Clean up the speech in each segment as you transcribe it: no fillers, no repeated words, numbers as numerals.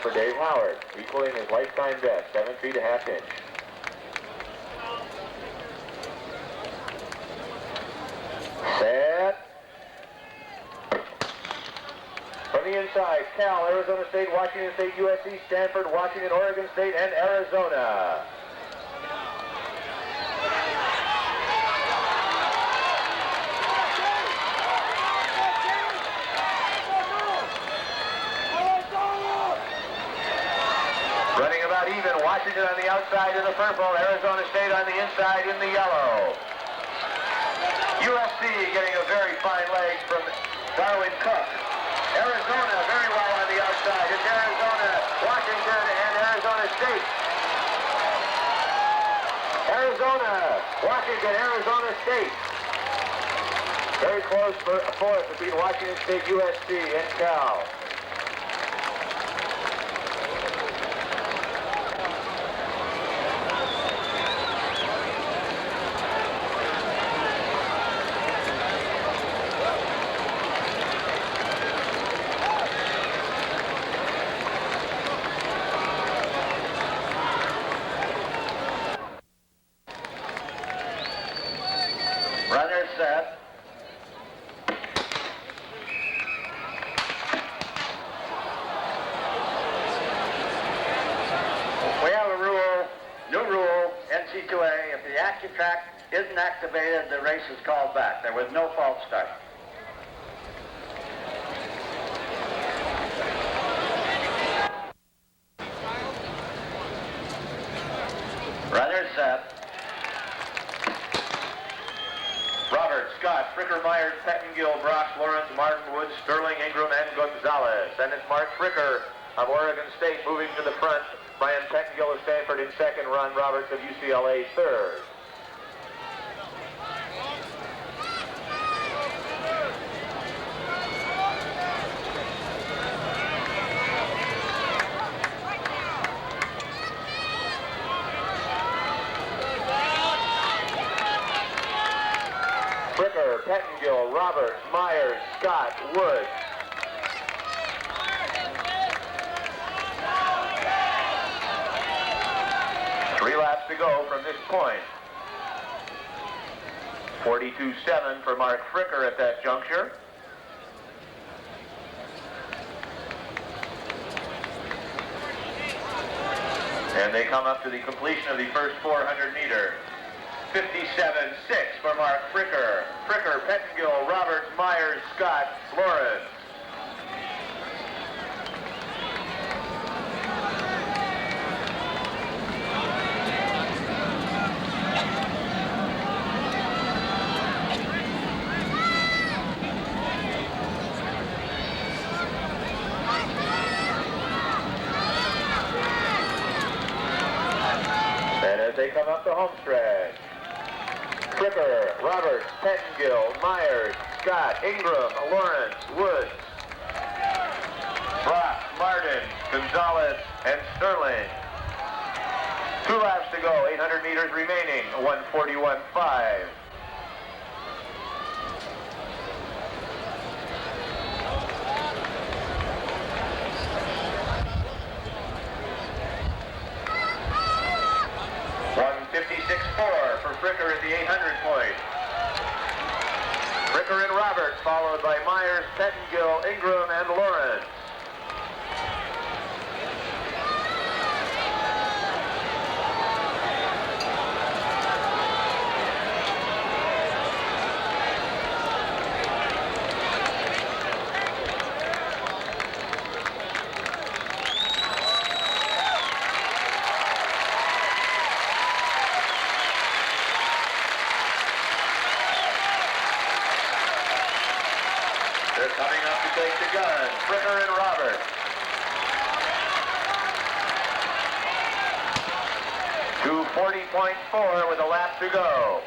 for Dave Howard, equaling his lifetime best, 7 feet a half inch. Set. From the inside, Cal, Arizona State, Washington State, USC, Stanford, Washington, Oregon State, and Arizona. Running about even, Washington on the outside in the purple, Arizona State on the inside in the yellow. USC getting a very fine leg from Darwin Cook. Arizona very well on the outside. It's Arizona, Washington, and Arizona State. Arizona, Washington, Arizona State. Very close for a fourth between Washington State, USC, and Cal. Runner set. We have a rule, new rule, NC2A. If the AccuTrack isn't activated, the race is called back. There was no false start. Runner set. Robert, Scott, Fricker, Myers, Pettengill, Brock, Lawrence, Martin, Woods, Sterling, Ingram, and Gonzalez. And it's Mark Fricker of Oregon State moving to the front. Brian Pettengill of Stanford in second, Ron Roberts of UCLA third. Fricker, Pettengill, Roberts, Myers, Scott, Woods. Three laps to go from this point. 42.7 for Mark Fricker at that juncture. And they come up to the completion of the first 400 meters. 57.6 for Mark Fricker. Fricker, Pettengill, Roberts, Myers, Scott, Lawrence. And as they come up the home stretch, Fricker, Roberts, Pettengill, Myers, Scott, Ingram, Lawrence, Woods, Brock, Martin, Gonzalez, and Sterling. 2 laps to go, 800 meters remaining, 1:41.5. For Fricker at the 800 point. Fricker and Roberts, followed by Myers, Pettengill, Ingram, and Lawrence. They're coming up to take the gun. Fricker and Roberts. 2:40.4 with a lap to go.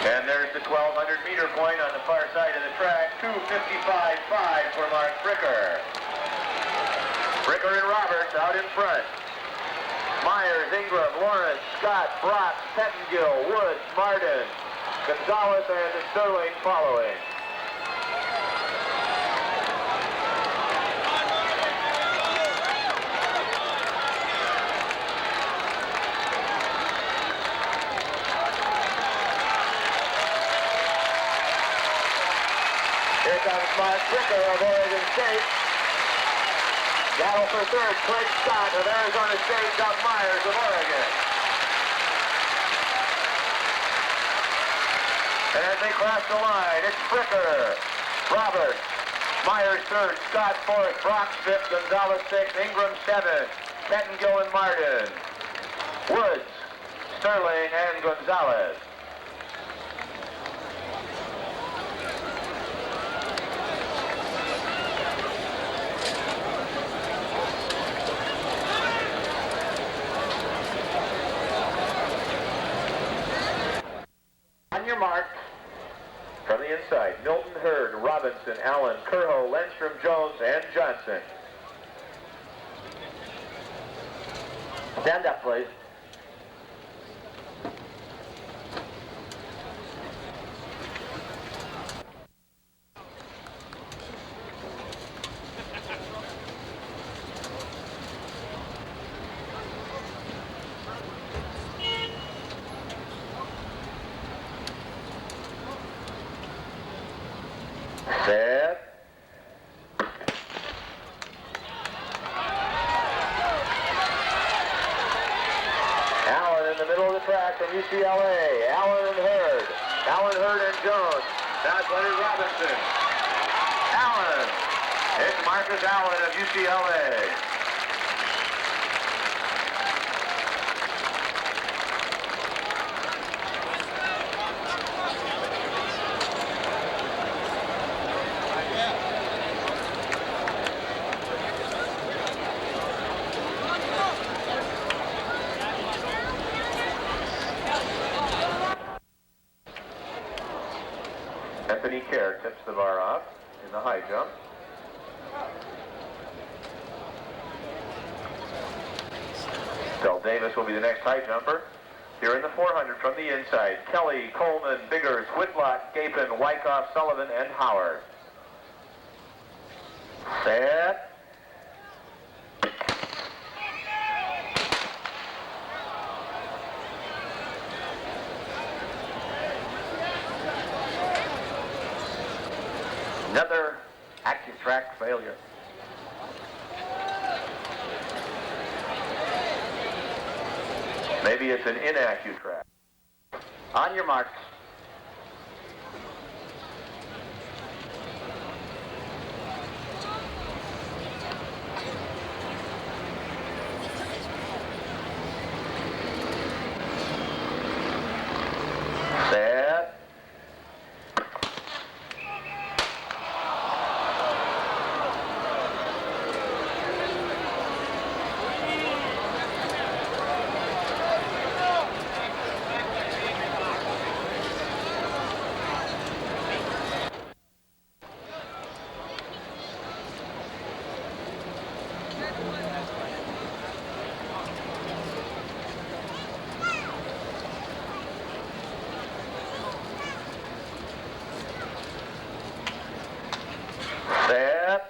And there's the 1,200 meter point on the far side of the track. 2:55.5 for Mark Fricker. Fricker and Roberts out in front. Myers, Ingram, Lawrence, Scott, Brock, Pettengill, Woods, Martin, Gonzalez and Sterling following. Here comes Mark Fricker of Oregon State. Battle for third, Craig Scott of Arizona State, Doug Myers of Oregon. And as they cross the line, it's Fricker, Roberts, Myers third, Scott fourth, Brock fifth, Gonzalez sixth, Ingram seventh, Pettengill and Martin, Woods, Sterling, and Gonzalez. On your mark. From the inside, Milton, Hurd, Robinson, Allen, Kerho, Lindstrom, Jones, and Johnson. Stand up, please. Set. Allen in the middle of the track from UCLA. Allen and Hurd. Allen, Hurd, and Jones. Now it's Leonard Robinson. Allen. It's Marcus Allen of UCLA. Anthony Kerr tips the bar off in the high jump. Del Davis will be the next high jumper. Here in the 400 from the inside, Kelly, Coleman, Biggers, Whitlock, Gapin, Wyckoff, Sullivan, and Howard. Set. Another active track failure. Maybe it's an inactive track. On your marks. Set. Set.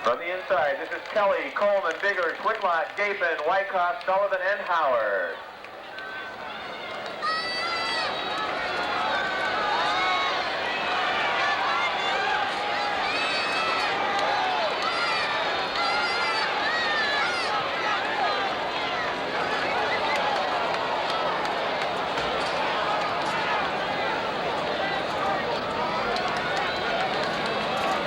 From the inside, this is Kelly, Coleman, Biggers, Whitlock, Gapin, Wyckoff, Sullivan, and Howard.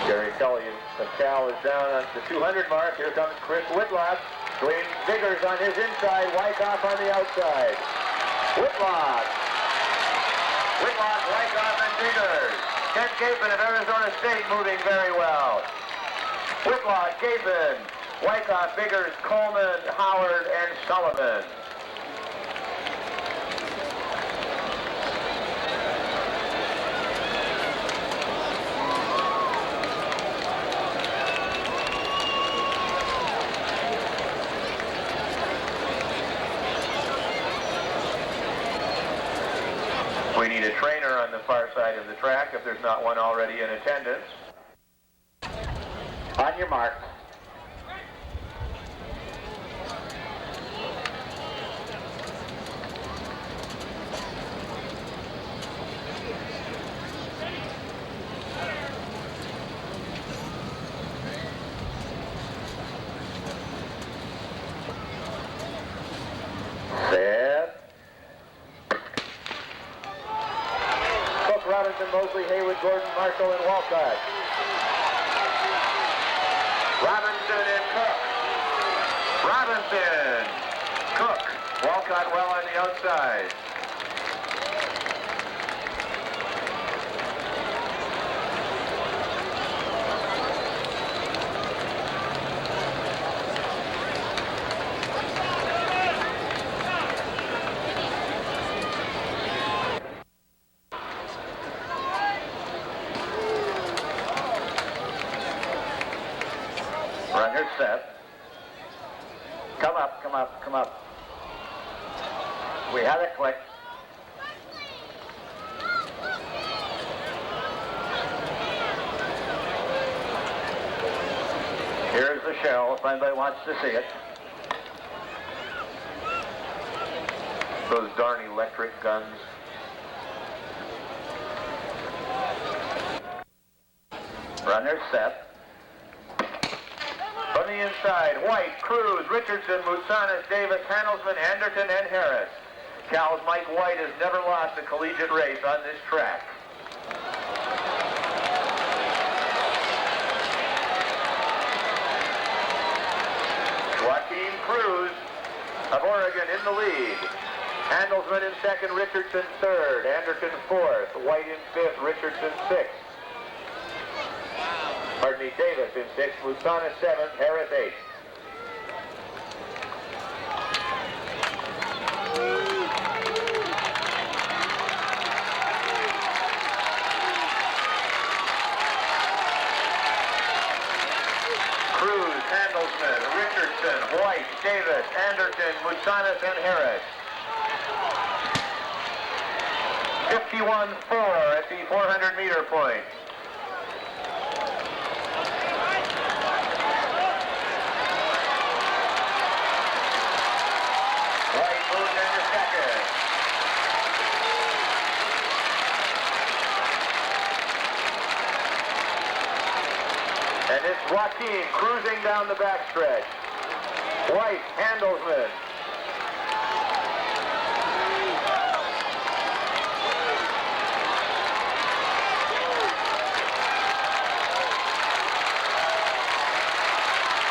Gary Kelly of Cal is down on the 200 mark. Here comes Chris Whitlock. Between Biggers on his inside, Wyckoff on the outside. Whitlock. Whitlock, Wyckoff, and Biggers. Kent Gapin of Arizona State moving very well. Whitlock, Gapin, Wyckoff, Biggers, Coleman, Howard, and Sullivan. on the far side of the track if there's not one already in attendance. On your mark. Robinson, Mosley, Haywood, Gordon, Marshall, and Walcott. Robinson and Cook. Robinson. Cook. Walcott well on the outside. Runner set. Come up, come up, come up. We had a click. Here's the shell, if anybody wants to see it. Those darn electric guns. Runner set. From the inside, White, Cruz, Richardson, Moutsanis, Davis, Handelsman, Anderton, and Harris. Cal's Mike White has never lost a collegiate race on this track. Joaquin Cruz of Oregon in the lead. Handelsman in second, Richardson third, Anderton fourth, White in fifth, Richardson sixth. Pardon me, Davis in sixth, Moutsanis seventh, Harris eighth. Cruz, Handelsman, Richardson, White, Davis, Anderton, Moutsanis, and Harris. 51-4 at the 400-meter point. White moves into second. And it's Joaquin cruising down the backstretch. White, Handelsman.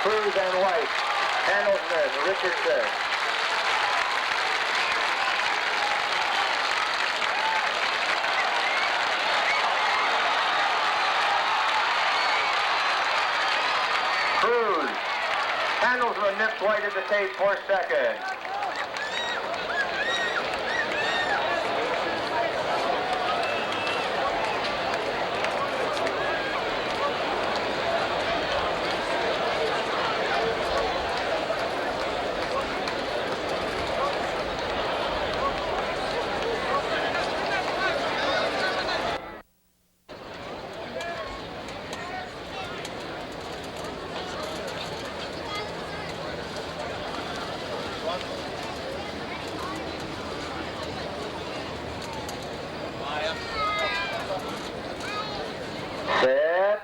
Cruz and White, Handelsman, Richardson. Cruz, Handelsman nips White at the tape for second. Set.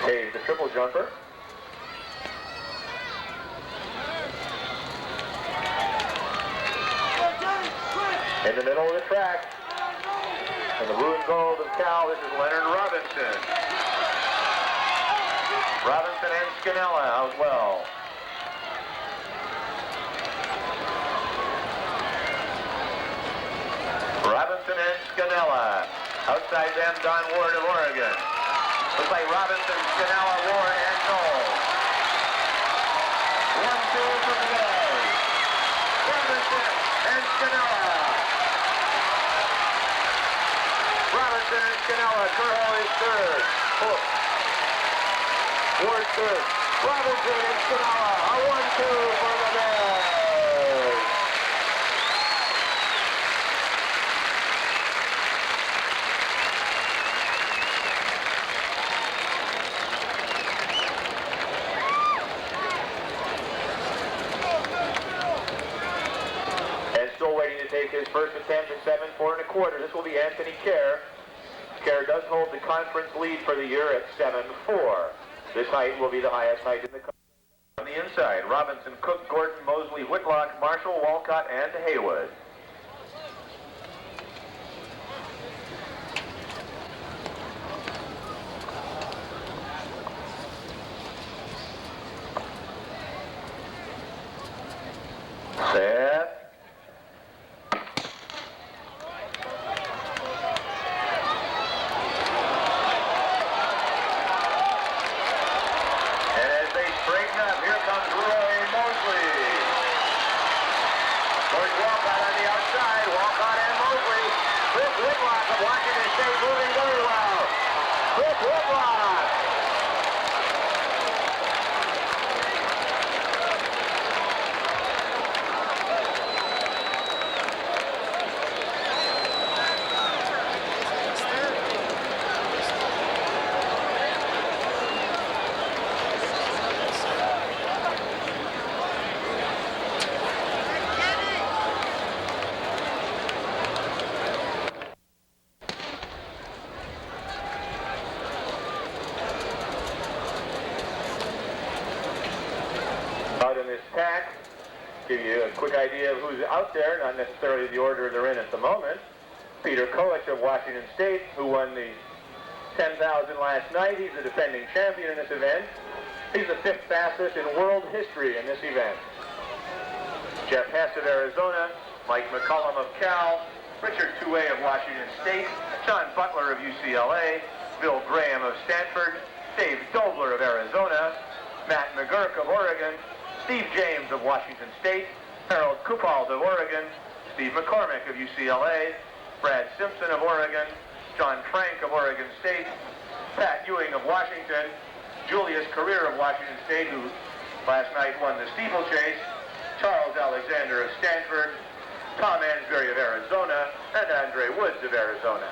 Okay, the triple jumper. In the middle of the track. And the blue and gold of Cal, this is Leonard Robinson. Robinson and Scannella out well. Robinson and Scannella. Outside them, Don Ward of Oregon. Looks like Robinson, Scannella, Ward, and Knowles. 1-2 from the guys. Robinson and Scannella. Robinson and Scannella. Curl is third. Hook. Ward third. Robinson and Scannella. A 1-2 for the guys. first attempt at 7.4 1/4. This will be Anthony Kerr. Kerr does hold the conference lead for the year at 7.4. This height will be the highest height in the country. On the inside, Robinson, Cook, Gordon, Mosley, Whitlock, Marshall, Walcott, and Haywood. Set. And as they straighten up, here comes Roy Mosley. George Walcott on the outside. Walcott and Mosley. Chris Whitlock of Washington State moving very well. Chris Whitlock. Out in this PAC, give you a quick idea of who's out there, not necessarily the order they're in at the moment. Peter Koech of Washington State, who won the 10,000 last night. He's the defending champion in this event. He's the 5th fastest in world history in this event. Jeff Hess of Arizona, Mike McCollum of Cal, Richard Touay of Washington State, John Butler of UCLA, Bill Graham of Stanford, Dave Dobler of Arizona, Matt McGurk of Oregon, Steve James of Washington State, Harold Kupald of Oregon, Steve McCormick of UCLA, Brad Simpson of Oregon, John Frank of Oregon State, Pat Ewing of Washington, Julius Career of Washington State, who last night won the steeplechase, Charles Alexander of Stanford, Tom Ansbury of Arizona, and Andre Woods of Arizona.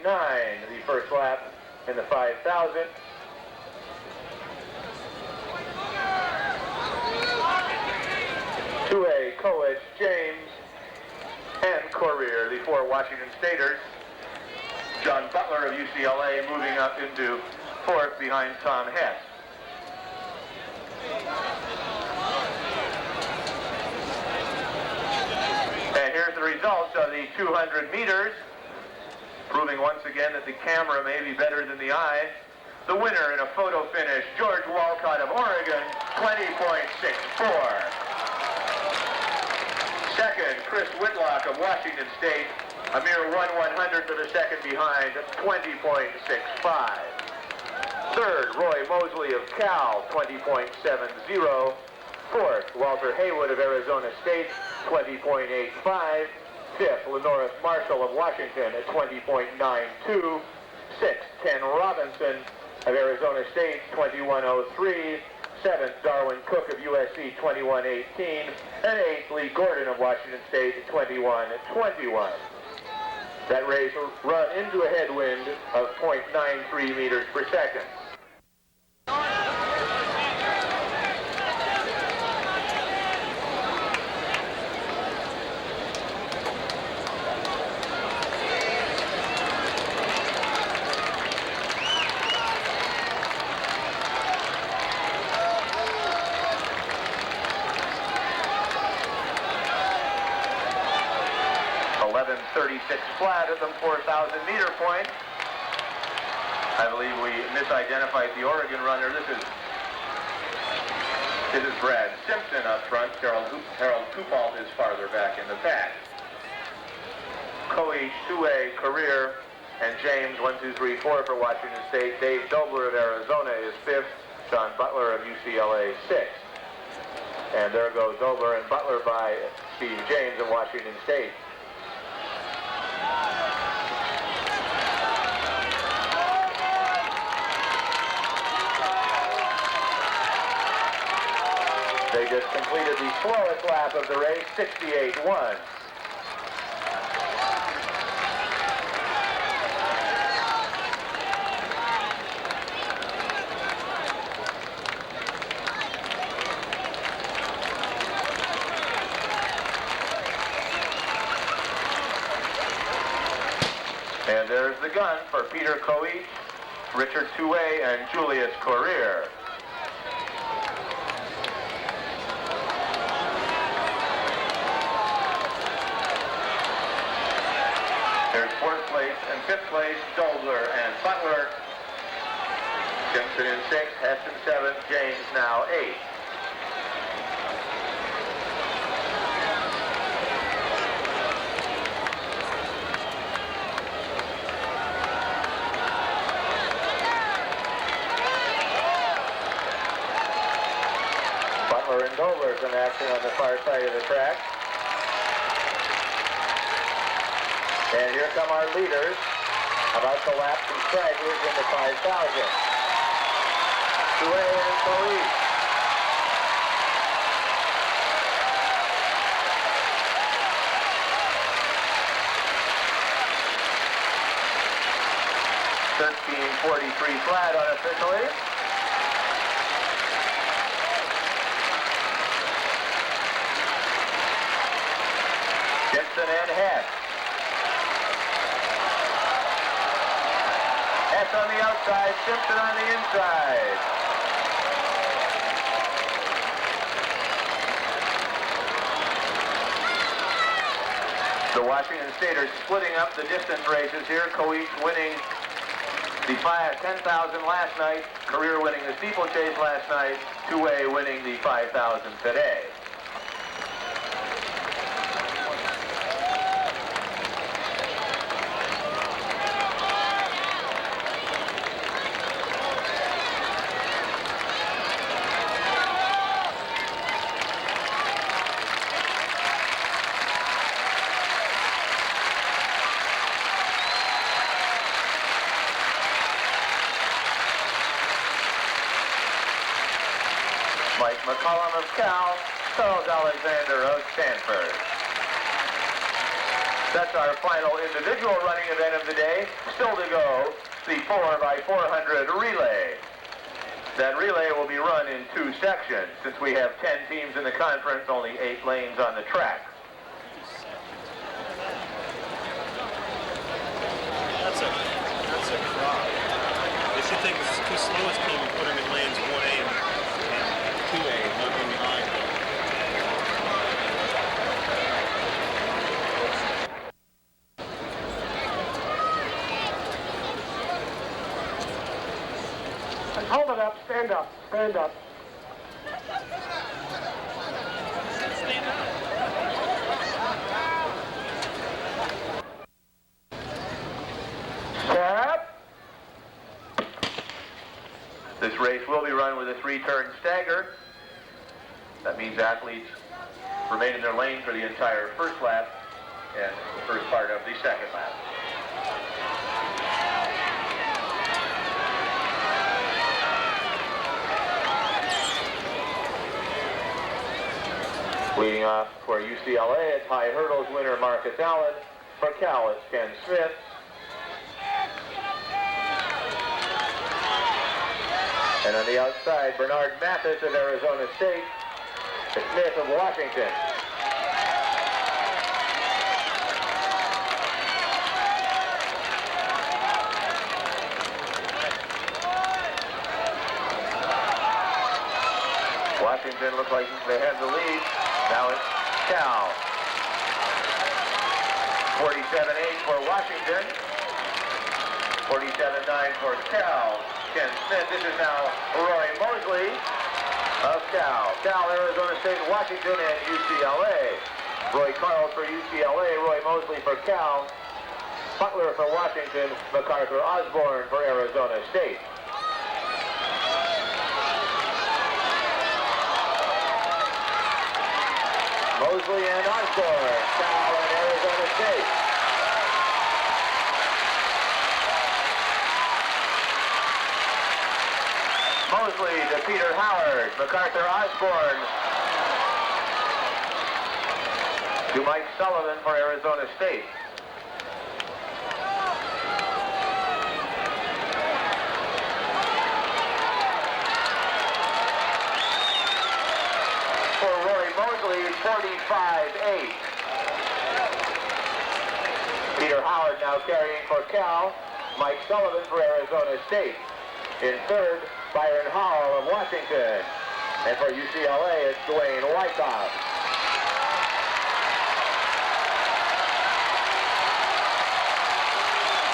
The first lap in the 5,000. Touay, Koech, James, and Courier, the 4 Washington Staters. John Butler of UCLA moving up into 4th behind Tom Hess. And here's the results of the 200 meters. Proving once again that the camera may be better than the eye. The winner in a photo finish, George Walcott of Oregon, 20.64. Second, Chris Whitlock of Washington State, a mere 1/100th of a second behind, 20.65. Third, Roy Mosley of Cal, 20.70. Fourth, Walter Haywood of Arizona State, 20.85. Fifth, Lenoris Marshall of Washington at 20.92. Sixth, Ken Robinson of Arizona State, 21.03. Seventh, Darwin Cook of USC, 21.18. And eighth, Lee Gordon of Washington State, 21.21. That race run into a headwind of 0.93 meters per second. Flat at the 4,000 meter point. I believe we misidentified the Oregon runner. This is Brad Simpson up front. Harold Kupalt is farther back in the pack. Koech, Touay, Career, and James, 1, 2, 3, 4 for Washington State. Dave Dobler of Arizona is 5th. John Butler of UCLA, 6th. And there go Dobler and Butler by Steve James of Washington State. They just completed the slowest lap of the race, 68.1. And there's the gun for Peter Coeach, Richard Touet, and Julius Corrier. There's fourth place and fifth place, Dobler and Butler. Simpson in sixth, Heston seventh, James now eighth. Butler and Dobler's in action on the far side of the track. And here come our leaders, about to lap some stragglers into 5,000. Touet and Coeach. .13:43 flat unofficially. Simpson and Hess. Hess on the outside, Simpson on the inside. The Washington Staters splitting up the distance races here. Coeach winning the 10,000 last night, Corrier winning the steeplechase last night, Touet winning the 5,000 today. Mike McCollum of Cal, Charles Alexander of Stanford. That's our final individual running event of the day. Still to go, the 4x400 relay. That relay will be run in two sections. Since we have 10 teams in the conference, only 8 lanes on the track. That's a crowd. They should take the two slowest team and put them in lanes 1A and 2A, not one behind. Hold it up, stand up, stand up. Step. This race will be run with a 3-turn stagger. That means athletes remain in their lane for the entire first lap and the first part of the second lap. Leading off for UCLA, it's high hurdles winner Marcus Allen. For Cal, it's Ken Smith. And on the outside, Bernard Mathis of Arizona State. To Smith of Washington. Washington looks like they have the lead. Now it's Cal. 47.8 for Washington. 47.9 for Cal. Ken Smith. This is now Roy Mosley of Cal. Cal, Arizona State, Washington, and UCLA. Roy Carl for UCLA, Roy Mosley for Cal, Butler for Washington, MacArthur Osborne for Arizona State. Mosley and Osborne, Cal and Arizona State. Mosley to Peter Howard, MacArthur Osborne to Mike Sullivan for Arizona State. For Roy Mosley, 45-8. Peter Howard now carrying for Cal. Mike Sullivan for Arizona State. In third, Byron Howell of Washington. And for UCLA, it's Dwayne Wyckoff.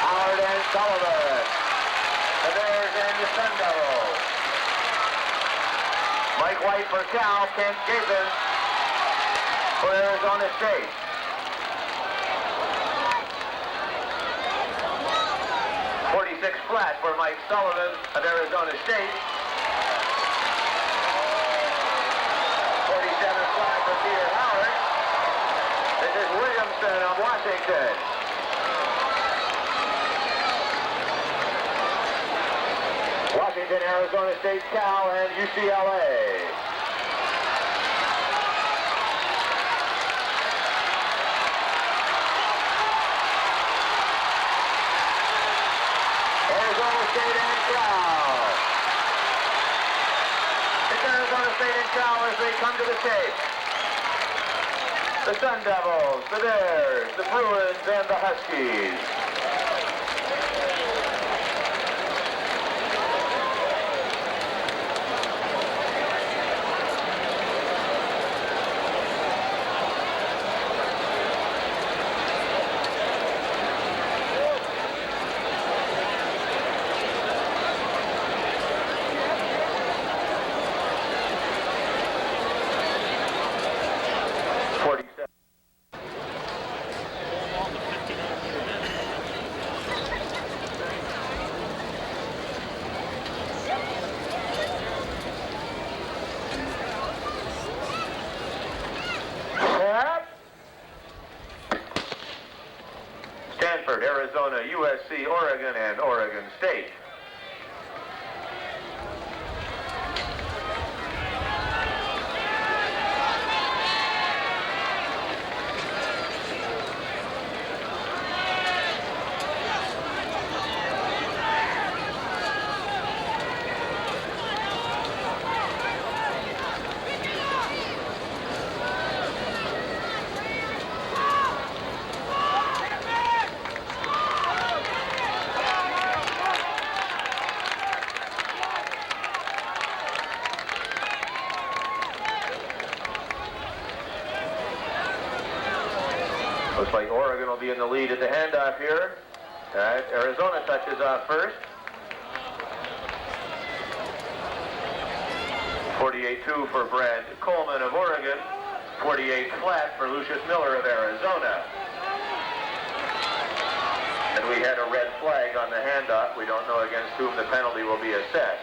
Howard and Sullivan. The Bears and the Sun Devils. Mike White for Cal. Kent Chapin for Arizona State. Flat for Mike Sullivan of Arizona State. 47 flat for Peter Howard. This is Williamson of Washington. Washington, Arizona State, Cal, and UCLA. As they come to the tape. The Sun Devils, the Bears, the Bruins, and the Huskies. Arizona, USC, Oregon, and Oregon State. Looks like Oregon will be in the lead at the handoff here. All right, Arizona touches off first. 48-2 for Brad Coleman of Oregon. 48 flat for Lucius Miller of Arizona. And we had a red flag on the handoff. We don't know against whom the penalty will be assessed.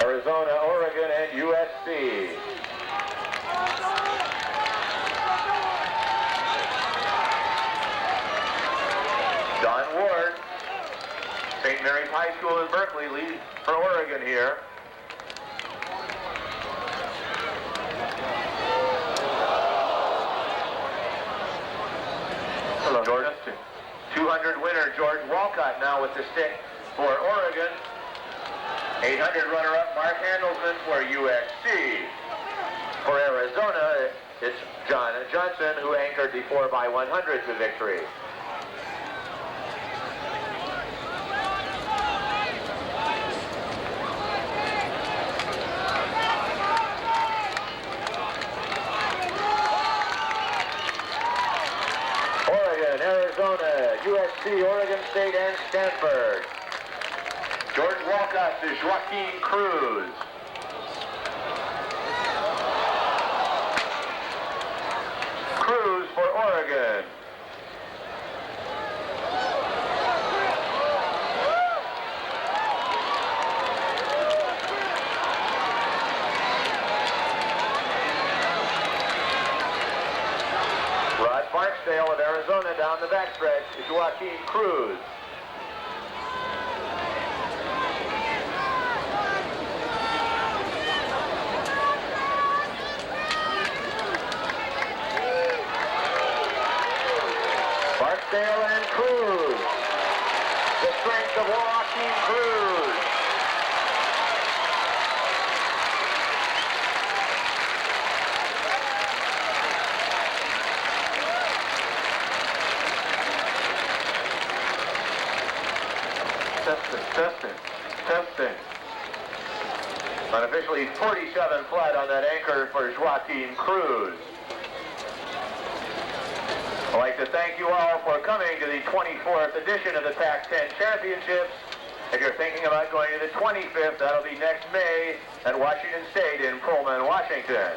Arizona, Oregon, and USC. Don Ward, St. Mary's High School in Berkeley, lead for Oregon here. Hello, George. 200 winner George Walcott now with the stick for Oregon. 800 runner-up Mark Handelsman for USC. For Arizona, it's John Johnson who anchored the 4x100 to victory. Oregon, Arizona, USC, Oregon State, and Stanford. George Walcott to Joaquin Cruz. Cruz for Oregon. Rod Barksdale of Arizona down the back backstretch is Joaquin Cruz. Barksdale and Cruz. The strength of Joaquin Cruz. Testing. Unofficially 47 flat on that anchor for Joaquin Cruz. I'd like to thank you all for coming to the 24th edition of the PAC 10 Championships. If you're thinking about going to the 25th, that'll be next May at Washington State in Pullman, Washington.